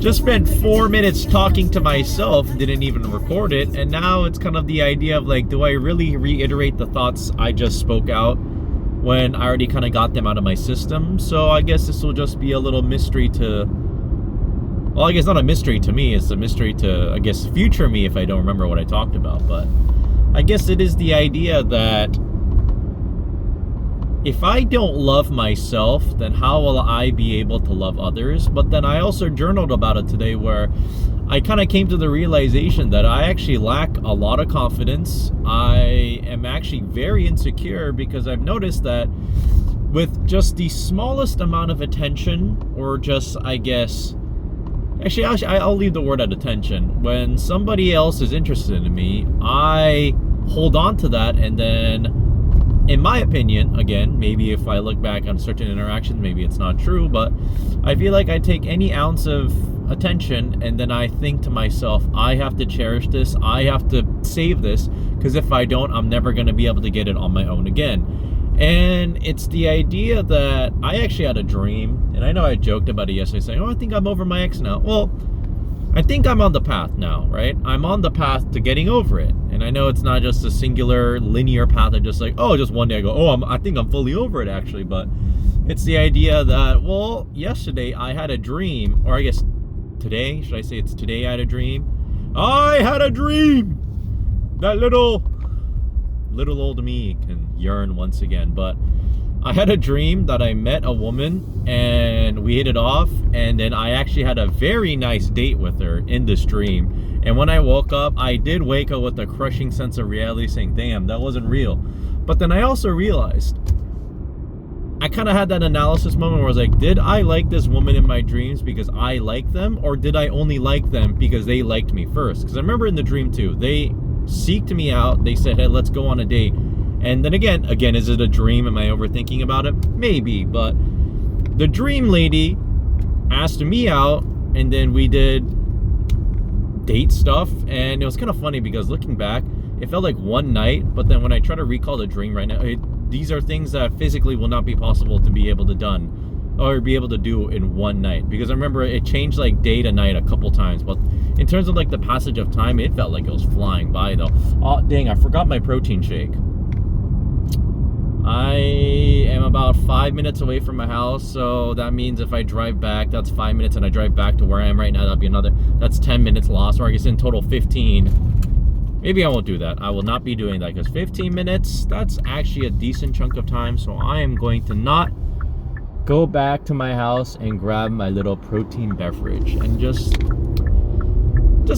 just spent 4 minutes talking to myself, didn't even record it, and now it's kind of the idea of like, do I really reiterate the thoughts I just spoke out when I already kind of got them out of my system? So I guess this will just be a little mystery to, well, I guess not a mystery to me, it's a mystery to, I guess, future me if I don't remember what I talked about. But I guess it is the idea that if I don't love myself, then how will I be able to love others? But then I also journaled about it today, where I kind of came to the realization that I actually lack a lot of confidence. I am actually very insecure because I've noticed that with just the smallest amount of attention, or just, I guess, actually I'll leave the word at attention. When somebody else is interested in me, I hold on to that, and then, in my opinion, again, maybe if I look back on certain interactions, maybe it's not true, but I feel like I take any ounce of attention and then I think to myself, I have to cherish this, I have to save this, because if I don't, I'm never going to be able to get it on my own again. And it's the idea that I actually had a dream, and I know I joked about it yesterday, saying, oh, I think I'm over my ex now. Well, I think I'm on the path now, right? I'm on the path to getting over it. And I know it's not just a singular linear path of just like, oh, just one day I go, oh, I think I'm fully over it actually. But it's the idea that, well, yesterday I had a dream, or I guess today, should I say it's today I had a dream? I had a dream! That little old me can yearn once again. But I had a dream that I met a woman and we hit it off, and then I actually had a very nice date with her in this dream. And when I woke up, I did wake up with a crushing sense of reality, saying, damn, that wasn't real. But then I also realized, I kind of had that analysis moment where I was like, did I like this woman in my dreams because I like them, or did I only like them because they liked me first? Because I remember in the dream too, they seeked me out, they said, hey, let's go on a date. And then again, is it a dream? Am I overthinking about it? Maybe, but the dream lady asked me out, and then we did date stuff, and it was kind of funny because looking back, it felt like one night, but then when I try to recall the dream right now, these are things that physically will not be possible to be able to done or be able to do in one night, because I remember it changed like day to night a couple times, but in terms of like the passage of time, it felt like it was flying by though. Oh dang, I forgot my protein shake. I am about 5 minutes away from my house, so that means if I drive back, that's 5 minutes, and I drive back to where I am right now, that'll be that's 10 minutes lost, or I guess in total 15. Maybe I won't do that. I will not be doing that, because 15 minutes, that's actually a decent chunk of time, so I am going to not go back to my house and grab my little protein beverage and just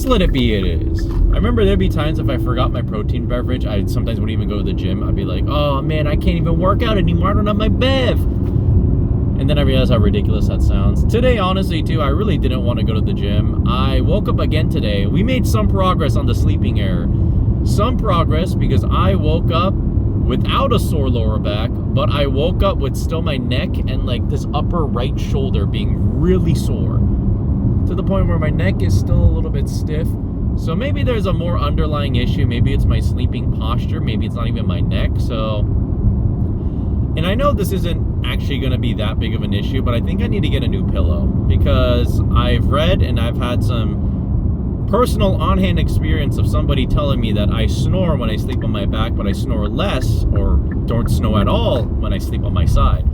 let it be it is. I remember there'd be times if I forgot my protein beverage, I sometimes wouldn't even go to the gym. I'd be like, oh man, I can't even work out anymore, I don't have my bev. And then I realized how ridiculous that sounds. Today, honestly too, I really didn't want to go to the gym. I woke up again today. We made some progress on the sleeping error. Some progress because I woke up without a sore lower back, but I woke up with still my neck and like this upper right shoulder being really sore, to the point where my neck is still a little bit stiff. So maybe there's a more underlying issue. Maybe it's my sleeping posture. Maybe it's not even my neck. So, and I know this isn't actually going to be that big of an issue, but I think I need to get a new pillow, because I've read and I've had some personal on-hand experience of somebody telling me that I snore when I sleep on my back, but I snore less or don't snore at all when I sleep on my side.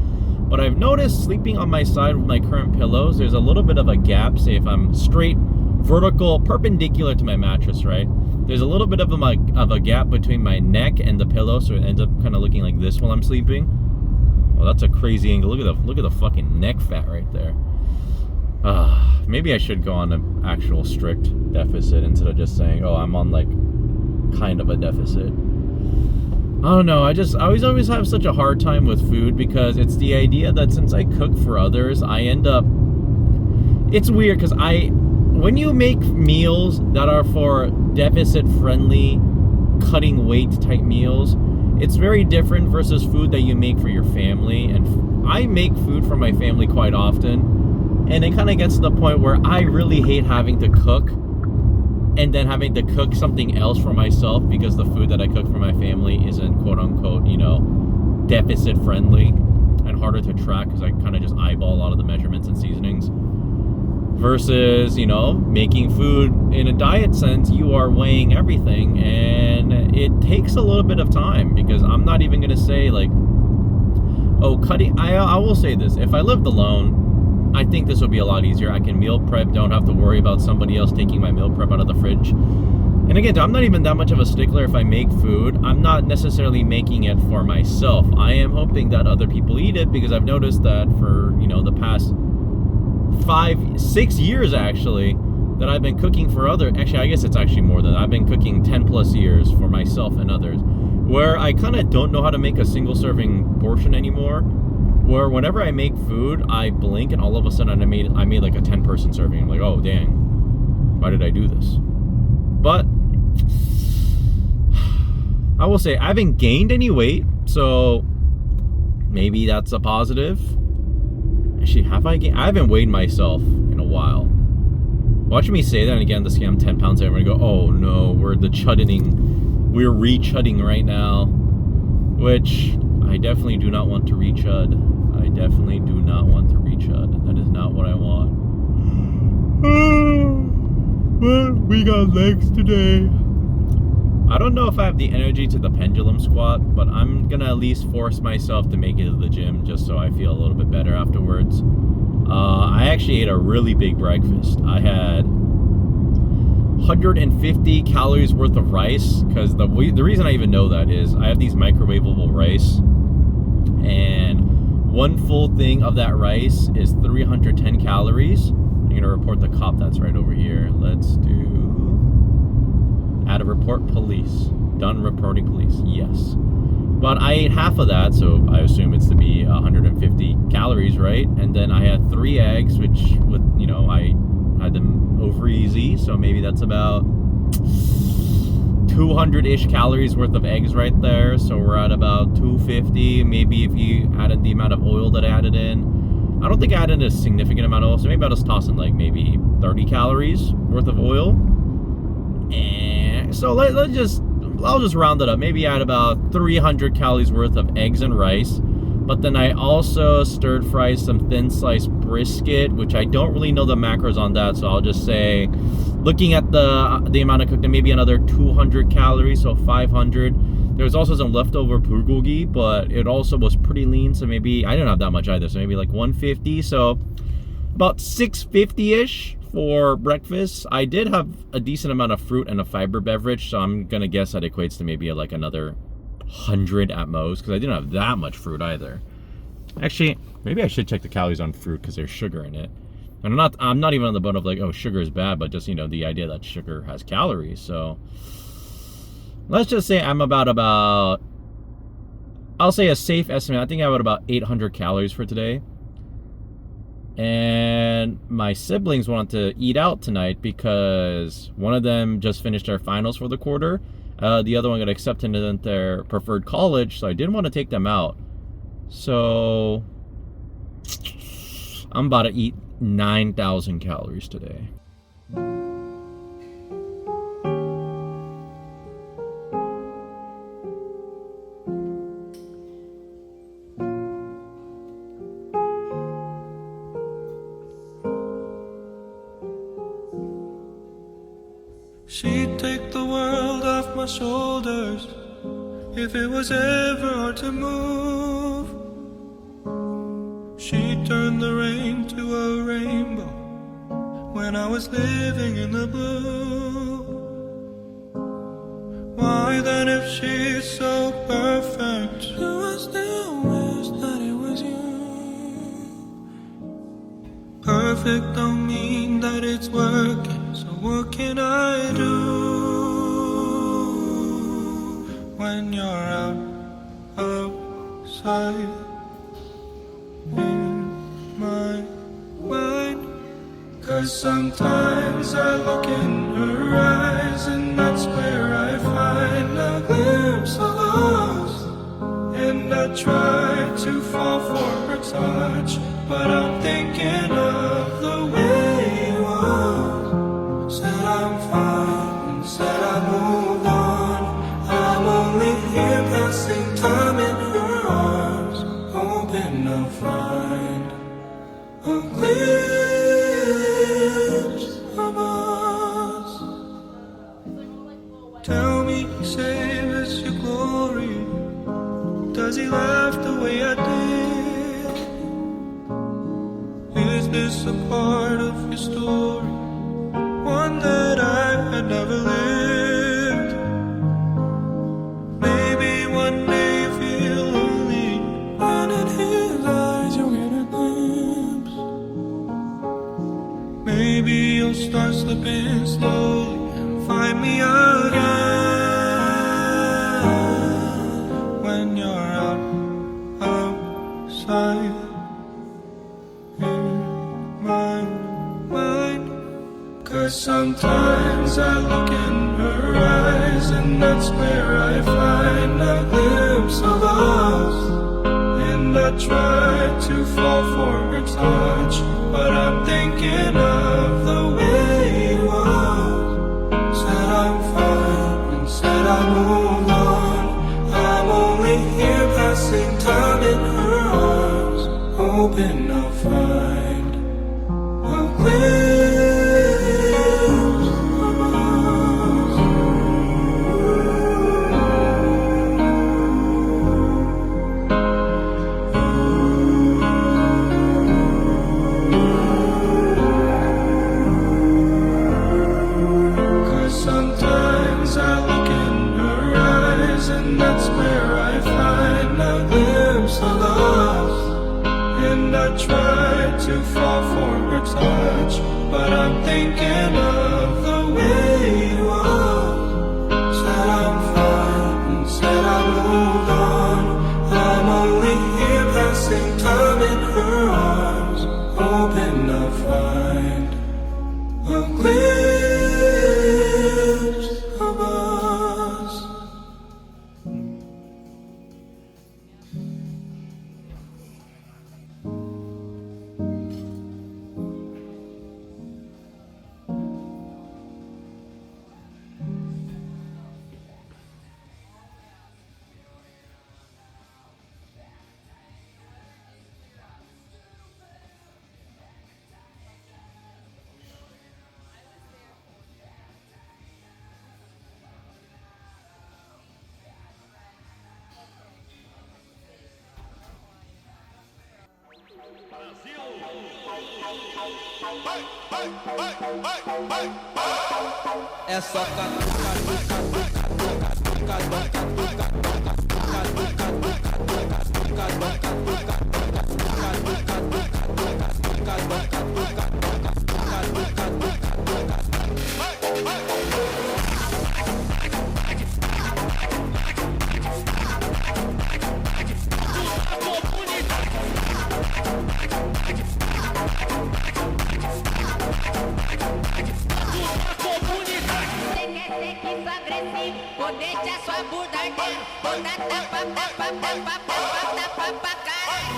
But I've noticed sleeping on my side with my current pillows, there's a little bit of a gap. Say if I'm straight, vertical, perpendicular to my mattress, right? There's a little bit of a gap between my neck and the pillow, so it ends up kind of looking like this while I'm sleeping. Well, that's a crazy angle. Look at the fucking neck fat right there. Maybe I should go on an actual strict deficit instead of just saying, oh, I'm on like kind of a deficit. I don't know, I always have such a hard time with food, because it's the idea that since I cook for others, I end up, it's weird because when you make meals that are for deficit friendly, cutting weight type meals, it's very different versus food that you make for your family. And I make food for my family quite often, and it kind of gets to the point where I really hate having to cook and then having to cook something else for myself, because the food that I cook for my family isn't quote unquote, deficit friendly and harder to track, because I kind of just eyeball a lot of the measurements and seasonings. versus, you know, making food in a diet sense. You are weighing everything, and it takes a little bit of time, because I'm not even going to say like, oh, cutting. I will say this: if I lived alone, I think this would be a lot easier. I can meal prep, don't have to worry about somebody else taking my meal prep out of the fridge. And again, I'm not even that much of a stickler. If I make food, I'm not necessarily making it for myself. I am hoping that other people eat it, because I've noticed that for, you know, the past 5-6 years actually, that I've been cooking for actually I guess it's actually more than that. I've been cooking 10+ years for myself and others, where I kind of don't know how to make a single serving portion anymore, where whenever I make food, I blink and all of a sudden I made like a 10-person serving. I'm like, oh dang, why did I do this? But I will say I haven't gained any weight, so maybe that's a positive. Actually, have I gained? I haven't weighed myself in a while. Watching me say that, and again, this I'm 10 pounds, I'm gonna go, oh no, we're re-chudding right now, which I definitely do not want to re-chud. I definitely do not want to re-chud. That is not what I want. Well, we got legs today. I don't know if I have the energy to the pendulum squat, but I'm gonna at least force myself to make it to the gym just so I feel a little bit better afterwards. I actually ate a really big breakfast. I had 150 calories worth of rice, because the reason I even know that is I have these microwavable rice, and one full thing of that rice is 310 calories. I'm gonna report the cop that's right over here. Let's do add a report police. Done reporting police. Yes. But I ate half of that, so I assume it's to be 150 calories, right? And then I had 3 eggs, which, with, you know, I had them over easy, so maybe that's about 200-ish calories worth of eggs right there. So we're at about 250, maybe if you added the amount of oil that I added in. I don't think I added a significant amount of oil, so maybe I'll just toss in like maybe 30 calories worth of oil. And so I'll just round it up. Maybe I had about 300 calories worth of eggs and rice. But then I also stir fried some thin sliced brisket, which I don't really know the macros on that, so I'll just say, looking at the amount of cooked, maybe another 200 calories, so 500. There's also some leftover bulgogi, but it also was pretty lean, so maybe I didn't have that much either, so maybe like 150. So about 650-ish for breakfast. I did have a decent amount of fruit and a fiber beverage, so I'm gonna guess that equates to maybe like another 100 at most, because I didn't have that much fruit either. Actually, maybe I should check the calories on fruit, because there's sugar in it. And I'm not even on the boat of like, oh, sugar is bad, but just, you know, the idea that sugar has calories. So let's just say I'm about I'll say a safe estimate, I think I have about 800 calories for today. And my siblings wanted to eat out tonight because one of them just finished their finals for the quarter. The other one got accepted into their preferred college, so I didn't want to take them out. So I'm about to eat 9,000 calories today. She'd take the world off my shoulders if it was ever hard to move. She'd turn the rain to a rainbow when I was living in the blue. Why then, if she's so perfect, do I still wish that it was you? Perfect don't mean that it's working, so what can I do when you're outside in my mind? 'Cause sometimes I look in her eyes, and that's where I find a glimpse of us. And I try to fall for her touch, but I'm thinking of the way it was. Said I'm fine, said I moved on. I'm only here passing time in her arms, hoping to find a glimpse he laughed the way I did. Is this a part of your story? One that I had never lived. Maybe one day you feel lonely, and in his eyes you'll get a glimpse. Maybe you'll start slipping slowly and find me again. When you're outside in my mind. 'Cause sometimes I look in her eyes, and that's where I find a glimpse of us. And I try to fall for her touch, but I'm thinking of the way you are. Said I'm fine and said I moved on. I'm only here passing time in her arms, hoping I'll find a glimpse of us. 'Cause sometimes I look in her eyes, and that's where I find a glimpse of us. And I try to fall for her touch, but I'm thinking of the way you are. Said I'm fine and said I moved on. I'm only here passing time in her arms, hoping I'll find a glimpse of us. É só vou deixar sua bunda ardendo. Vou dar tapa, tapa, tapa, tapa, tapa pra caralho.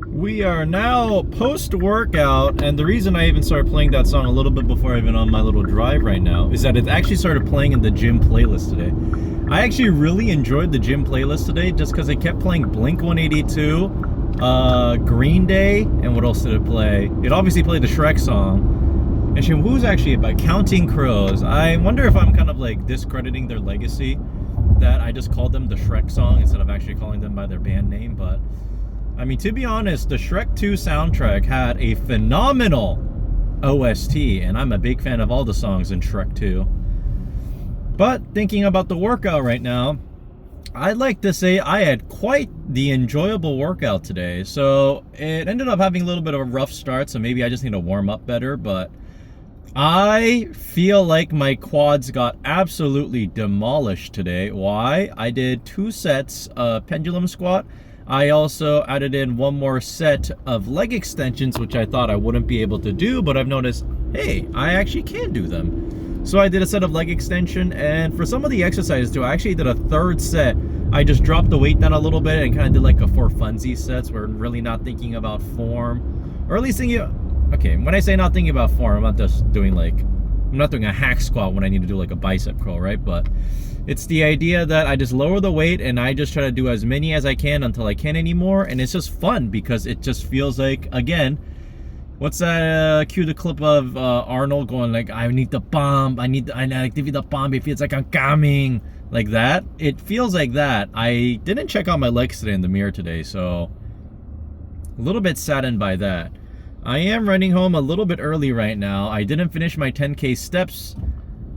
We are now post-workout, and the reason I even started playing that song a little bit before I even on my little drive right now is that it actually started playing in the gym playlist today. I actually really enjoyed the gym playlist today just because it kept playing Blink-182, Green Day, and what else did it play? It obviously played the Shrek song. And who's actually about Counting Crows. I wonder if I'm kind of like discrediting their legacy, that I just called them the Shrek song instead of actually calling them by their band name, but I mean, to be honest, the Shrek 2 soundtrack had a phenomenal OST, and I'm a big fan of all the songs in Shrek 2. But thinking about the workout right now, I'd like to say I had quite the enjoyable workout today. So it ended up having a little bit of a rough start, so maybe I just need to warm up better, but I feel like my quads got absolutely demolished today. Why? I did 2 sets of pendulum squat. I also added in 1 more set of leg extensions, which I thought I wouldn't be able to do, but I've noticed, hey, I actually can do them. So I did a set of leg extension, and for some of the exercises too, I actually did a 3rd set. I just dropped the weight down a little bit and kind of did like a for funsies sets where I'm really not thinking about form, or at least thinking, okay, when I say not thinking about form, I'm not just doing like, I'm not doing a hack squat when I need to do like a bicep curl, right? But it's the idea that I just lower the weight and I just try to do as many as I can until I can't anymore. And it's just fun because it just feels like, again, what's that, cue the clip of Arnold going like, I need the bomb, I need the bomb, it feels like I'm coming, like that. It feels like that. I didn't check out my legs today in the mirror today, so a little bit saddened by that. I am running home a little bit early right now. I didn't finish my 10K steps,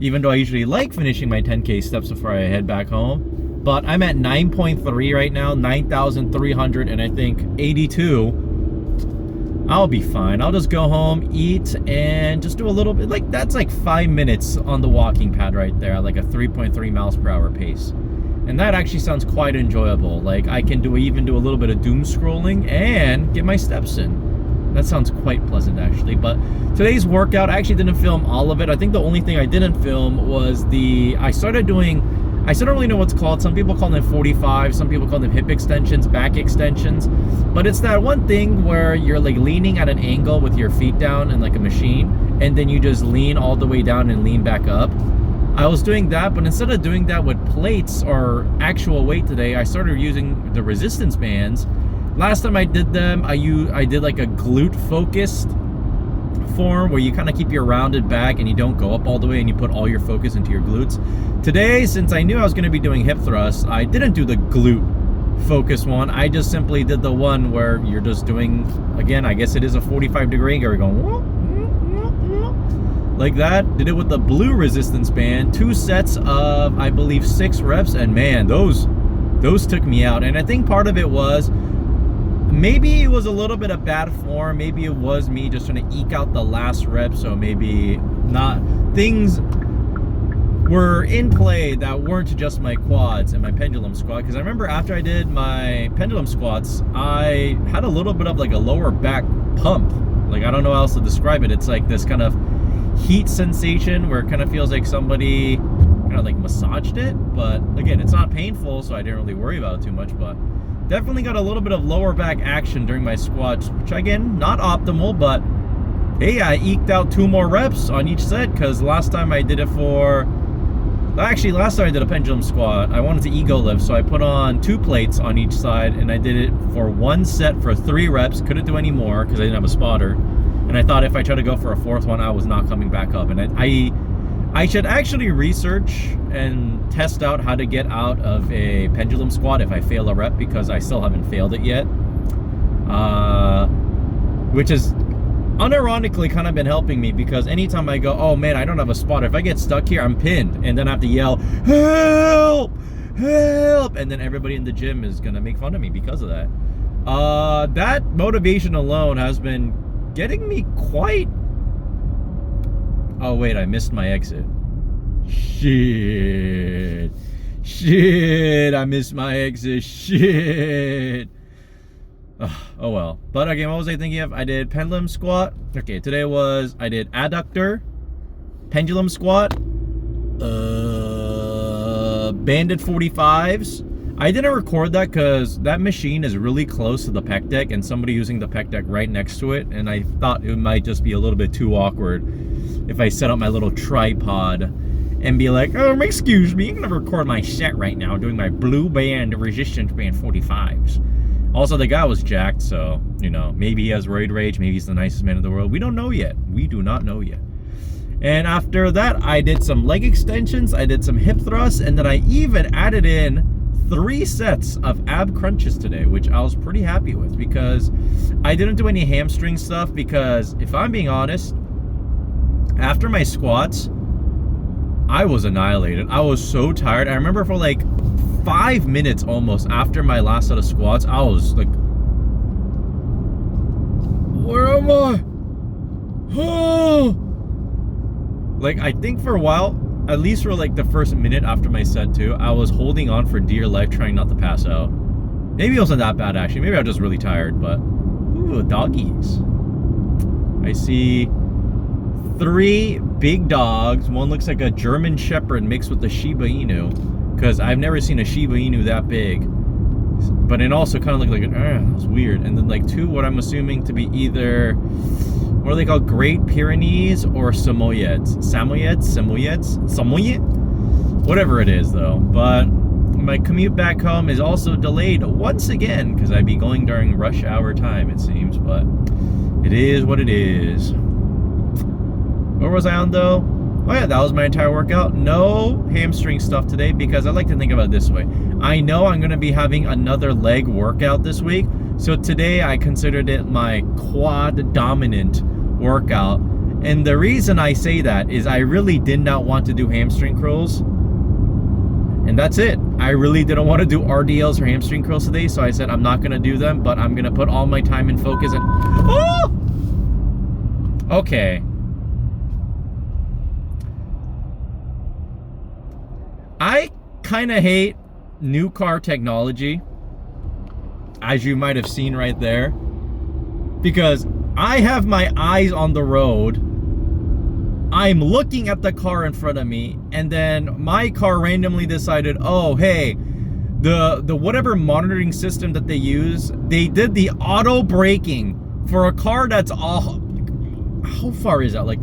even though I usually like finishing my 10K steps before I head back home. But I'm at 9.3 right now, 9,300, and I think 82. I'll be fine. I'll just go home, eat, and just do a little bit. Like, that's like 5 minutes on the walking pad right there, like a 3.3 miles per hour pace. And that actually sounds quite enjoyable. Like, I can even do a little bit of doom scrolling and get my steps in. That sounds quite pleasant, actually. But today's workout, I actually didn't film all of it. I think the only thing I didn't film was I still don't really know what's called. Some people call them 45, some people call them hip extensions, back extensions. But it's that one thing where you're like leaning at an angle with your feet down in like a machine, and then you just lean all the way down and lean back up. I was doing that, but instead of doing that with plates or actual weight today, I started using the resistance bands. Last time I did them, I did like a glute focused form where you kind of keep your rounded back and you don't go up all the way and you put all your focus into your glutes. Today, since I knew I was going to be doing hip thrusts, I didn't do the glute focus one. I just simply did the one where you're just doing, again, I guess it is a 45-degree angle. You're going like that. Did it with the blue resistance band, 2 sets of, I believe, 6 reps, and man, those took me out. And I think part of it was, maybe it was a little bit of bad form. Maybe it was me just trying to eke out the last rep. So maybe not. Things were in play that weren't just my quads and my pendulum squat. Because I remember after I did my pendulum squats, I had a little bit of like a lower back pump. Like, I don't know how else to describe it. It's like this kind of heat sensation where it kind of feels like somebody kind of like massaged it. But again, it's not painful, so I didn't really worry about it too much. But definitely got a little bit of lower back action during my squats, which again, not optimal, but hey, I eked out 2 more reps on each set, because last time I did it last time I did a pendulum squat, I wanted to ego lift, so I put on 2 plates on each side, and I did it for 1 set for 3 reps. Couldn't do any more because I didn't have a spotter, and I thought if I tried to go for a 4th one, I was not coming back up. And I should actually research and test out how to get out of a pendulum squat if I fail a rep, because I still haven't failed it yet. Which is unironically kind of been helping me, because anytime I go, oh man, I don't have a spotter, if I get stuck here, I'm pinned, and then I have to yell, help, help, and then everybody in the gym is gonna make fun of me because of that. That motivation alone has been getting me quite... Oh wait, I missed my exit. Shit, I missed my exit. Shit. Oh well. But again, what was I thinking of? I did pendulum squat. Okay, today I did adductor, pendulum squat, banded 45s. I didn't record that because that machine is really close to the pec deck and somebody using the pec deck right next to it, and I thought it might just be a little bit too awkward if I set up my little tripod and be like, oh, excuse me, I'm gonna record my set right now doing my blue band resistance band 45s. Also, the guy was jacked, so, you know, maybe he has roid rage, maybe he's the nicest man in the world. We don't know yet. We do not know yet. And after that, I did some leg extensions, I did some hip thrusts, and then I even added in 3 sets of ab crunches today, which I was pretty happy with, because I didn't do any hamstring stuff, because if I'm being honest, after my squats, I was annihilated. I was so tired. I remember for like 5 minutes almost after my last set of squats, I was like, where am I? Oh, Like, I think for a while, at least for like the first minute after my set too, I was holding on for dear life, trying not to pass out. Maybe it wasn't that bad actually. Maybe I was just really tired, but ooh, doggies. I see 3 big dogs. One looks like a German Shepherd mixed with a Shiba Inu, because I've never seen a Shiba Inu that big. But it also kind of looked like that's weird. And then like 2, what I'm assuming to be either, what are they called, Great Pyrenees or Samoyeds? Samoyed? Whatever it is though. But my commute back home is also delayed once again, because I'd be going during rush hour time, it seems. But it is what it is. Where was I on though? Oh yeah, that was my entire workout. No hamstring stuff today, because I like to think about it this way. I know I'm going to be having another leg workout this week. So today I considered it my quad dominant workout. And the reason I say that is I really did not want to do hamstring curls. And that's it. I really didn't want to do RDLs or hamstring curls today. So I said I'm not going to do them, but I'm going to put all my time and focus and... Oh! Okay. I kind of hate new car technology, as you might have seen right there, because I have my eyes on the road. I'm looking at the car in front of me, and then my car randomly decided, oh, hey, the whatever monitoring system that they use, they did the auto braking for a car that's all, how far is that? Like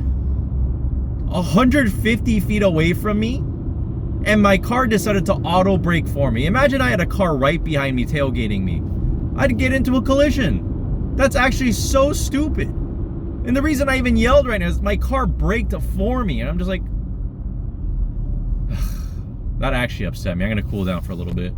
150 feet away from me. And my car decided to auto brake for me. Imagine I had a car right behind me tailgating me. I'd get into a collision. That's actually so stupid. And the reason I even yelled right now is my car braked for me. And I'm just like... That actually upset me. I'm going to cool down for a little bit.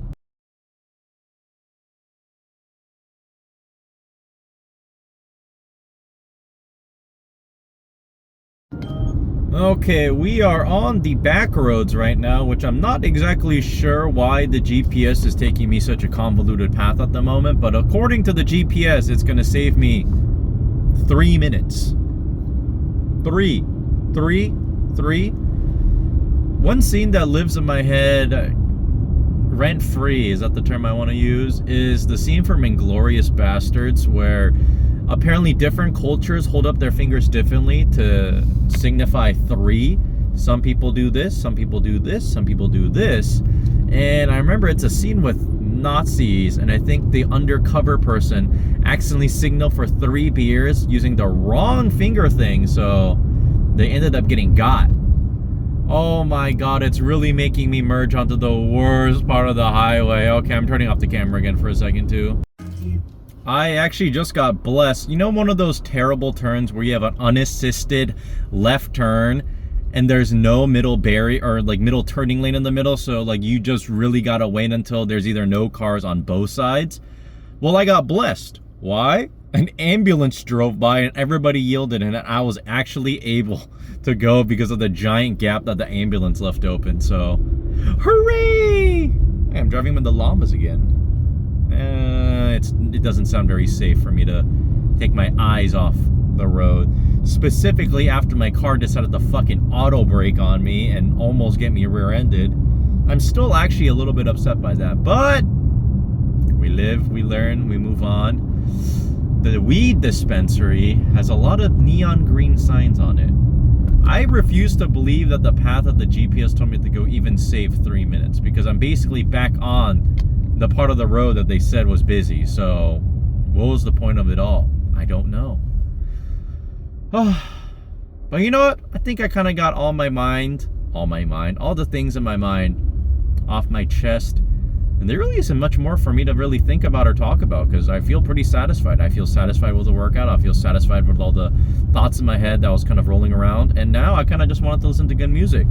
Okay, we are on the back roads right now, which I'm not exactly sure why the GPS is taking me such a convoluted path at the moment, but according to the GPS, it's going to save me 3 minutes. 3. One scene that lives in my head rent-free, is that the term I want to use, is the scene from Inglourious Bastards, where apparently different cultures hold up their fingers differently to signify 3. Some people do this, some people do this, some people do this. And I remember it's a scene with Nazis, and I think the undercover person accidentally signaled for 3 beers using the wrong finger thing, so they ended up getting got. Oh my god, it's really making me merge onto the worst part of the highway. Okay, I'm turning off the camera again for a second too. I actually just got blessed. You know, one of those terrible turns where you have an unassisted left turn and there's no middle barrier or like middle turning lane in the middle, so like you just really gotta wait until there's either no cars on both sides? Well, I got blessed. Why? An ambulance drove by and everybody yielded, and I was actually able to go because of the giant gap that the ambulance left open. So hooray! Hey, I'm driving with the llamas again. It doesn't sound very safe for me to take my eyes off the road, specifically after my car decided to fucking auto brake on me and almost get me rear-ended. I'm still actually a little bit upset by that, but we live, we learn, we move on. The weed dispensary has a lot of neon green signs on it. I refuse to believe that the path that the GPS told me to go even saved 3 minutes, because I'm basically back on the part of the road that they said was busy. So what was the point of it all? I don't know. But you know what? I think I kind of got all the things in my mind off my chest. And there really isn't much more for me to really think about or talk about, because I feel pretty satisfied. I feel satisfied with the workout. I feel satisfied with all the thoughts in my head that was kind of rolling around. And now I kind of just wanted to listen to good music.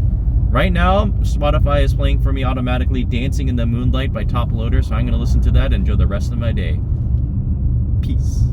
Right now, Spotify is playing for me automatically Dancing in the Moonlight by Top Loader, so I'm going to listen to that and enjoy the rest of my day. Peace.